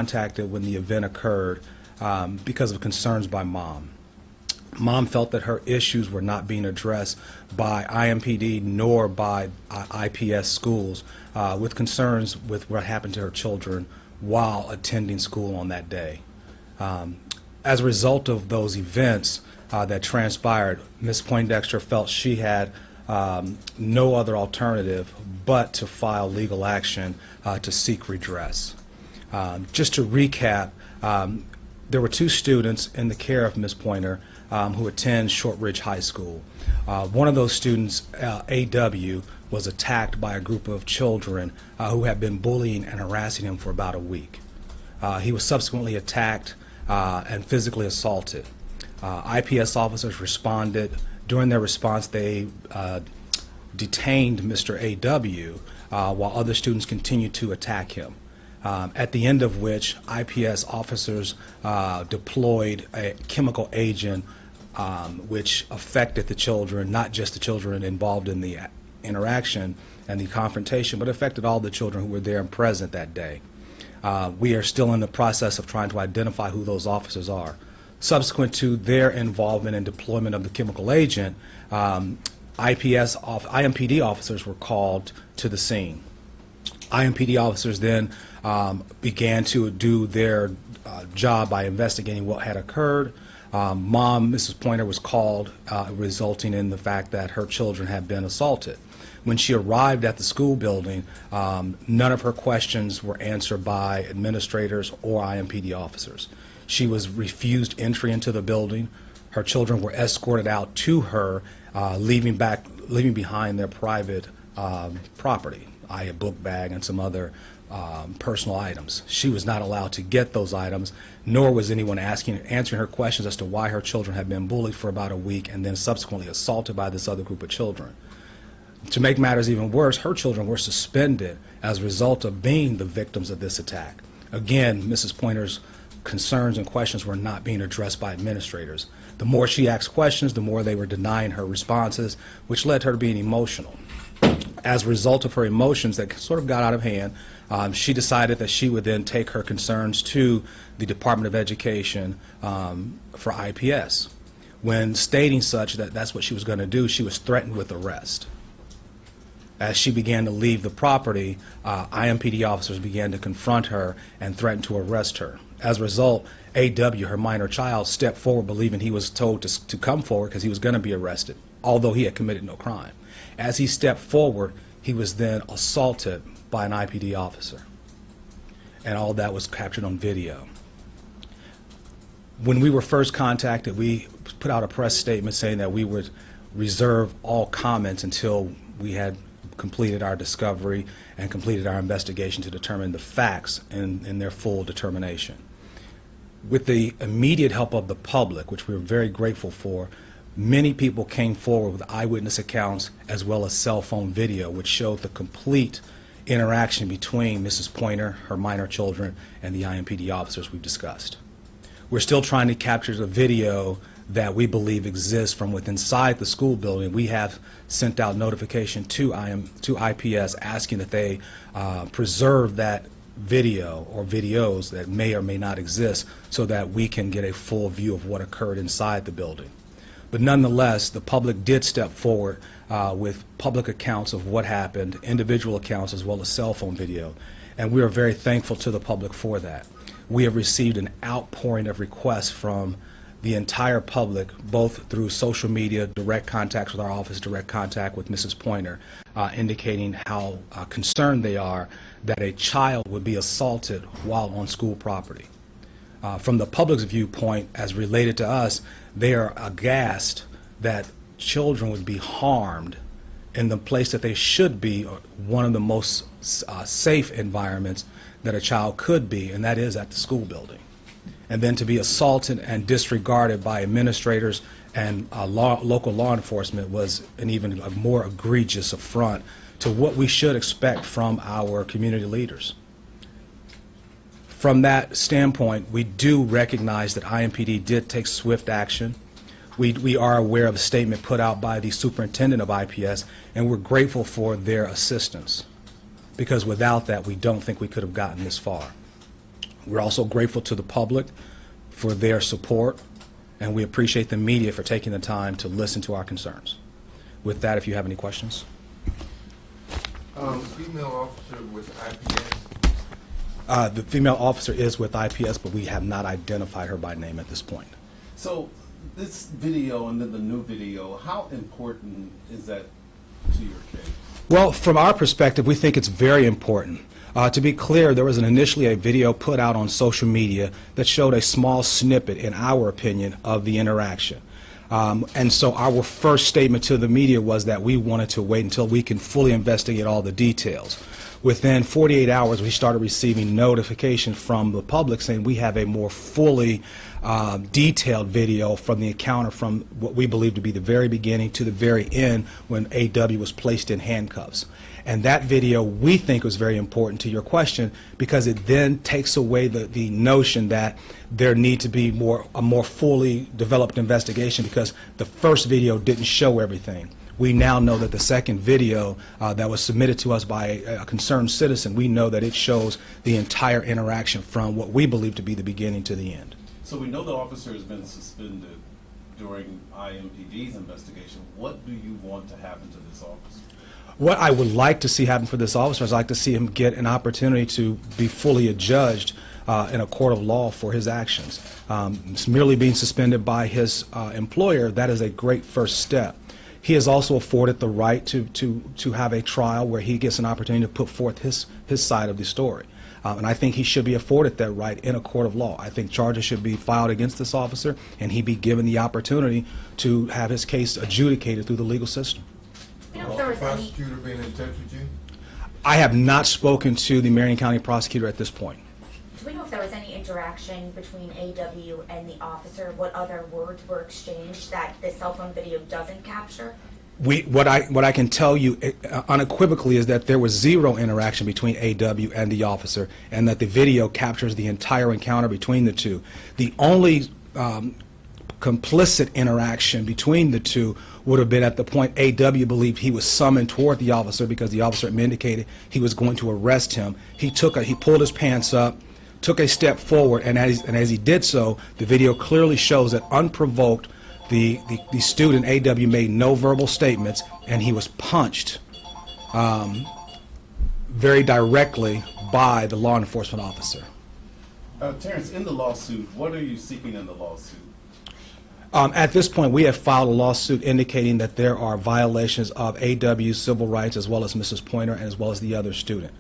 contacted when the event occurred because of concerns by Mom. Mom felt that her issues were not being addressed by IMPD nor by IPS schools with concerns with what happened to her children while attending school on that day. As a result of those events that transpired, Ms. Poindexter felt she had no other alternative but to file legal action to seek redress. Just to recap, there were 2 students in the care of Ms. Pointer who attend Shortridge High School. One of those students, A.W., was attacked by a group of children who had been bullying and harassing him for about a week. He was subsequently attacked and physically assaulted. IPS officers responded. During their response, they detained Mr. A.W. While other students continued to attack him. At the end of which, IPS officers deployed a chemical agent which affected the children, not just the children involved in the interaction and the confrontation, but affected all the children who were there and present that day. We are still in the process of trying to identify who those officers are. Subsequent to their involvement and deployment of the chemical agent, IMPD officers were called to the scene. IMPD officers then began to do their job by investigating what had occurred. Mom, Mrs. Pointer, was called, resulting in the fact that her children had been assaulted. When she arrived at the school building, none of her questions were answered by administrators or IMPD officers. She was refused entry into the building. Her children were escorted out to her, leaving behind their private property, a book bag and some other personal items. She was not allowed to get those items, nor was anyone answering her questions as to why her children had been bullied for about a week and then subsequently assaulted by this other group of children. To make matters even worse, her children were suspended as a result of being the victims of this attack. Again, Mrs. Pointer's concerns and questions were not being addressed by administrators. The more she asked questions, the more they were denying her responses, which led her to being emotional. As a result of her emotions that sort of got out of hand, she decided that she would then take her concerns to the Department of Education for IPS. When stating such that that's what she was going to do, she was threatened with arrest. As she began to leave the property, IMPD officers began to confront her and threaten to arrest her. As a result, A.W., her minor child, stepped forward believing he was told to come forward because he was going to be arrested, although he had committed no crime. As he stepped forward, he was then assaulted by an IPD officer. And all that was captured on video. When we were first contacted, we put out a press statement saying that we would reserve all comments until we had completed our discovery and completed our investigation to determine the facts in their full determination. With the immediate help of the public, which we were very grateful for, many people came forward with eyewitness accounts as well as cell phone video, which showed the complete interaction between Mrs. Pointer, her minor children, and the IMPD officers we've discussed. We're still trying to capture the video that we believe exists from within inside the school building. We have sent out notification to IPS asking that they preserve that video or videos that may or may not exist so that we can get a full view of what occurred inside the building. But nonetheless, the public did step forward with public accounts of what happened, individual accounts as well as cell phone video, and we are very thankful to the public for that. We have received an outpouring of requests from the entire public, both through social media, direct contacts with our office, direct contact with Mrs. Pointer, indicating how concerned they are that a child would be assaulted while on school property. From the public's viewpoint, as related to us, they are aghast that children would be harmed in the place that they should be, one of the most safe environments that a child could be, and that is at the school building. And then to be assaulted and disregarded by administrators and local law enforcement was an even more egregious affront to what we should expect from our community leaders. From that standpoint, we do recognize that IMPD did take swift action. We are aware of a statement put out by the superintendent of IPS, and we're grateful for their assistance, because without that, we don't think we could have gotten this far. We're also grateful to the public for their support, and we appreciate the media for taking the time to listen to our concerns. With that, if you have any questions. Female officer with IPS. The female officer is with IPS, but we have not identified her by name at this point. So this video and then the new video, how important is that to your case? Well, from our perspective, we think it's very important. To be clear, there was initially a video put out on social media that showed a small snippet, in our opinion, of the interaction. And so our first statement to the media was that we wanted to wait until we can fully investigate all the details. Within 48 hours, we started receiving notification from the public saying we have a more fully detailed video from the encounter from what we believe to be the very beginning to the very end when A.W. was placed in handcuffs. And that video we think was very important to your question because it then takes away the notion that there need to be a more fully developed investigation because the first video didn't show everything. We now know that the second video that was submitted to us by a concerned citizen, we know that it shows the entire interaction from what we believe to be the beginning to the end. So we know the officer has been suspended during IMPD's investigation. What do you want to happen to this officer? What I would like to see happen for this officer is I'd like to see him get an opportunity to be fully adjudged in a court of law for his actions. Merely being suspended by his employer, that is a great first step. He is also afforded the right to have a trial where he gets an opportunity to put forth his side of the story. And I think he should be afforded that right in a court of law. I think charges should be filed against this officer and he be given the opportunity to have his case adjudicated through the legal system. Has the prosecutor been in touch with you? I have not spoken to the Marion County prosecutor at this point. Do we know if there was any interaction between A.W. and the officer? What other words were exchanged that the cell phone video doesn't capture? What I can tell you unequivocally is that there was zero interaction between A.W. and the officer, and that the video captures the entire encounter between the two. The only complicit interaction between the two would have been at the point A.W. believed he was summoned toward the officer because the officer indicated he was going to arrest him. He pulled his pants up, took a step forward, and as he did so, the video clearly shows that unprovoked, the student A.W. made no verbal statements, and he was punched very directly by the law enforcement officer. Terrence, in the lawsuit, what are you seeking in the lawsuit? At this point, we have filed a lawsuit indicating that there are violations of A.W.'s civil rights as well as Mrs. Pointer and as well as the other student.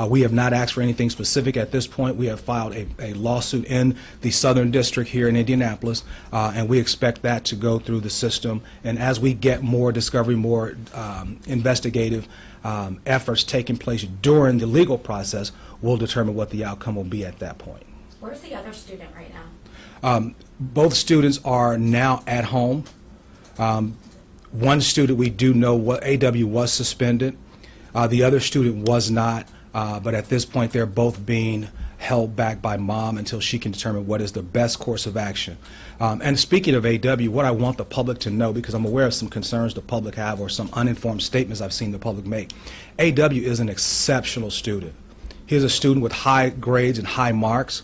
We have not asked for anything specific at this point. We have filed a lawsuit in the Southern District here in Indianapolis, and we expect that to go through the system. And as we get more discovery, more investigative efforts taking place during the legal process, we'll determine what the outcome will be at that point. Where's the other student right now? Both students are now at home. One student we do know A.W. was suspended. The other student was not, but at this point they're both being held back by mom until she can determine what is the best course of action. And speaking of A.W., what I want the public to know, because I'm aware of some concerns the public have or some uninformed statements I've seen the public make, A.W. is an exceptional student. He is a student with high grades and high marks.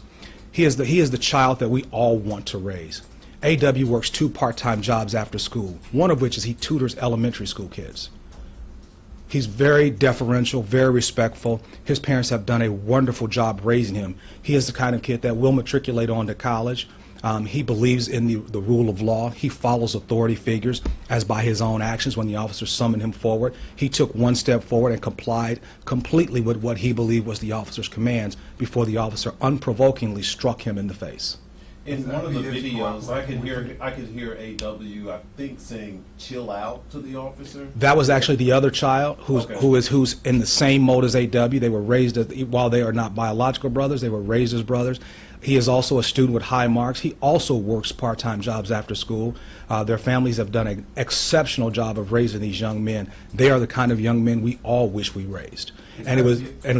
He is the child that we all want to raise. A.W. works 2 part-time jobs after school, one of which is he tutors elementary school kids. He's very deferential, very respectful. His parents have done a wonderful job raising him. He is the kind of kid that will matriculate on to college. He believes in the rule of law. He follows authority figures, as by his own actions when the officer summoned him forward. He took one step forward and complied completely with what he believed was the officer's commands before the officer unprovokingly struck him in the face. In one of the videos, I could hear A.W. I think saying "chill out" to the officer. That was actually the other child who's in the same mode as A.W. They were raised while they are not biological brothers, they were raised as brothers. He is also a student with high marks. He also works part-time jobs after school. Their families have done an exceptional job of raising these young men. They are the kind of young men we all wish we raised. And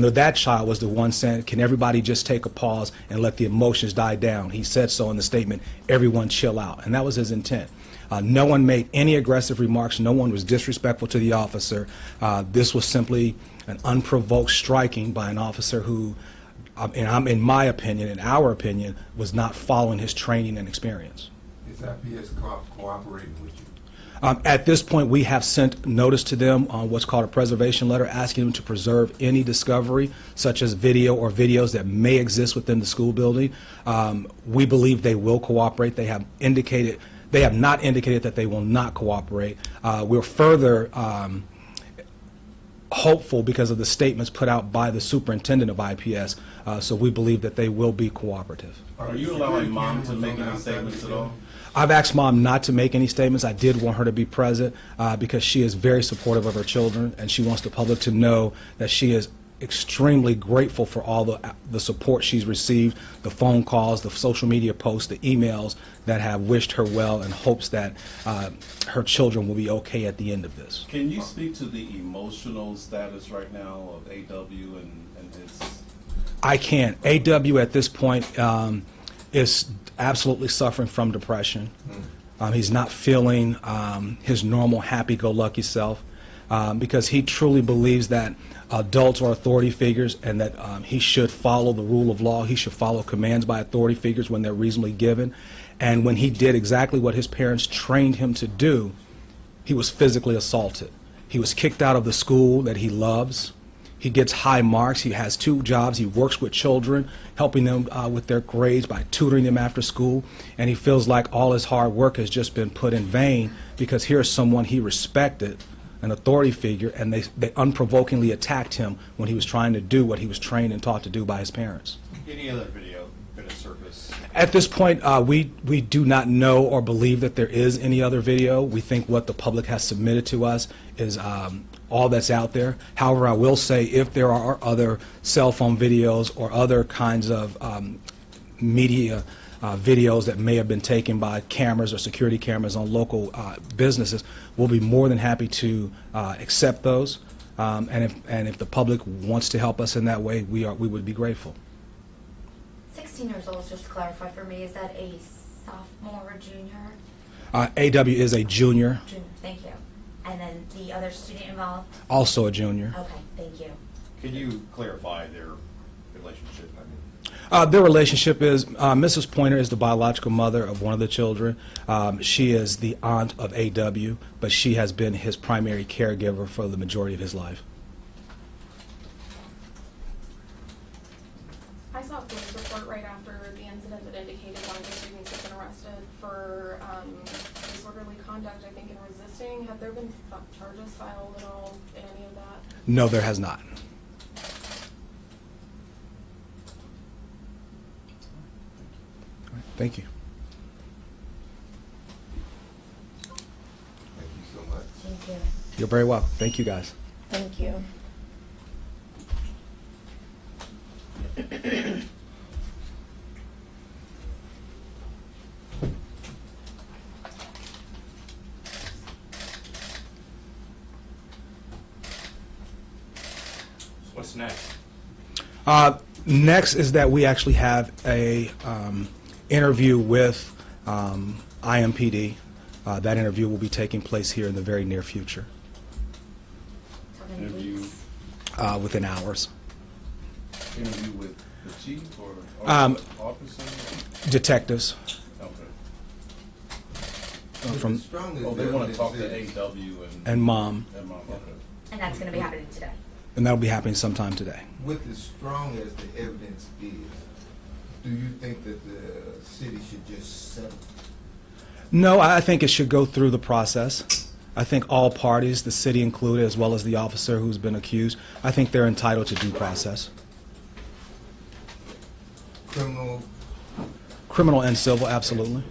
that child was the one saying, "Can everybody just take a pause and let the emotions die down?" He said so in the statement, "Everyone chill out." And that was his intent. No one made any aggressive remarks. No one was disrespectful to the officer. This was simply an unprovoked striking by an officer who in my opinion, in our opinion, was not following his training and experience. Is IPS cooperating with you? At this point, we have sent notice to them on what's called a preservation letter, asking them to preserve any discovery, such as video or videos that may exist within the school building. We believe they will cooperate. They have not indicated that they will not cooperate. We're further hopeful because of the statements put out by the superintendent of IPS, so we believe that they will be cooperative. Are you allowing mom to make any statements at all? I've asked Mom not to make any statements. I did want her to be present because she is very supportive of her children, and she wants the public to know that she is extremely grateful for all the support she's received, the phone calls, the social media posts, the emails that have wished her well and hopes that her children will be okay at the end of this. Can you speak to the emotional status right now of AW and his? I can. AW at this point is absolutely suffering from depression. He's not feeling his normal happy-go-lucky self because he truly believes that adults are authority figures and that he should follow the rule of law. He should follow commands by authority figures when they're reasonably given. And when he did exactly what his parents trained him to do, he was physically assaulted. He was kicked out of the school that he loves. He gets high marks. He has 2 jobs. He works with children, helping them with their grades by tutoring them after school. And he feels like all his hard work has just been put in vain because here's someone he respected, an authority figure, and they unprovokingly attacked him when he was trying to do what he was trained and taught to do by his parents. Any other video going to surface? At this point, we do not know or believe that there is any other video. We think what the public has submitted to us is all that's out there. However, I will say if there are other cell phone videos or other kinds of media videos that may have been taken by cameras or security cameras on local businesses, we'll be more than happy to accept those. And if the public wants to help us in that way, we would be grateful. 16 years old, just to clarify for me, is that a sophomore or junior? AW is a junior, Junior, thank you. And then the other student involved? also a junior. Okay, thank you. Can you clarify their relationship? Their relationship is Mrs. Pointer is the biological mother of one of the children. She is the aunt of AW, but she has been his primary caregiver for the majority of his life. I saw a police report right after the incident that indicated one of the students had been arrested for disorderly conduct, I think, and resisting. Have there been charges filed at all in any of that? No, there has not. All right, thank you. Thank you so much. Thank you. You're very welcome. Thank you, guys. Thank you. What's next? Next is that we actually have a interview with IMPD. That interview will be taking place here in the very near future, So many Interview. weeks. within hours. Interview with the chief or officer? Detectives Okay. But from the strongest Oh, they want to evidence talk to is- AW and Mom, and mom. Okay. And that's going to be happening today. and that'll be happening sometime today. With as strong as the evidence is, do you think that the city should just settle? No, I think it should go through the process. I think all parties, the city included, as well as the officer who's been accused, I think they're entitled to due process. Criminal, And civil, absolutely.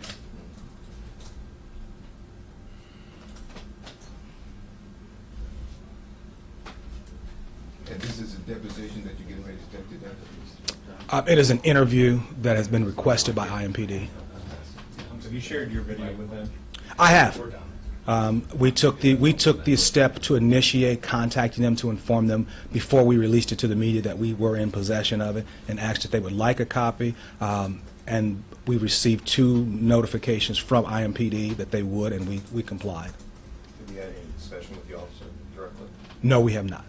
and this is a deposition that you're getting ready to take today? It is an interview that has been requested by IMPD. Have you shared your video with them? I have. We took the step to initiate contacting them to inform them before we released it to the media that we were in possession of it and asked if they would like a copy. And we received 2 notifications from IMPD that they would, and we complied. Have you had any discussion with the officer directly? No, we have not.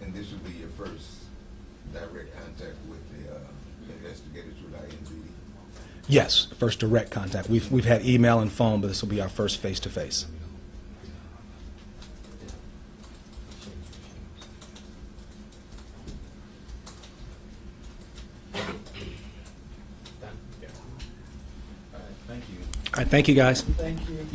And direct contact with the investigators with IMPD? Yes, first direct contact. We've had email and phone, but this will be our first face-to-face. Thank you. All right, thank you, guys. Thank you.